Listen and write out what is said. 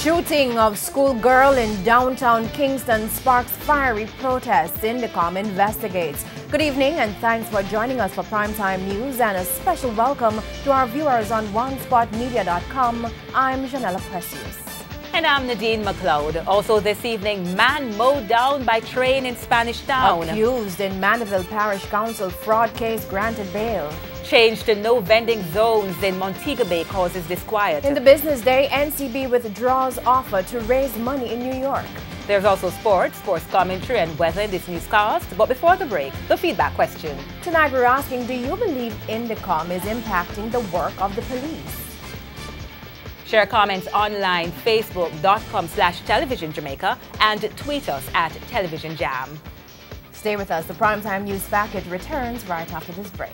Shooting of schoolgirl in downtown Kingston sparks fiery protests. INDECOM investigates. Good evening and thanks for joining us for Primetime News and a special welcome to our viewers on OneSpotMedia.com. I'm Janella Precious. And I'm Nadine McLeod. Also this evening, man mowed down by train in Spanish Town. Accused in Mandeville Parish Council fraud case granted bail. Change to no vending zones in Montego Bay causes disquiet. In the business day, NCB withdraws offer to raise money in New York. There's also sports commentary and weather in this newscast. But before the break, the feedback question. Tonight we're asking, do you believe INDECOM is impacting the work of the police? Share comments online, facebook.com/Television Jamaica and tweet us at Television Jam. Stay with us. The Primetime News Package returns right after this break.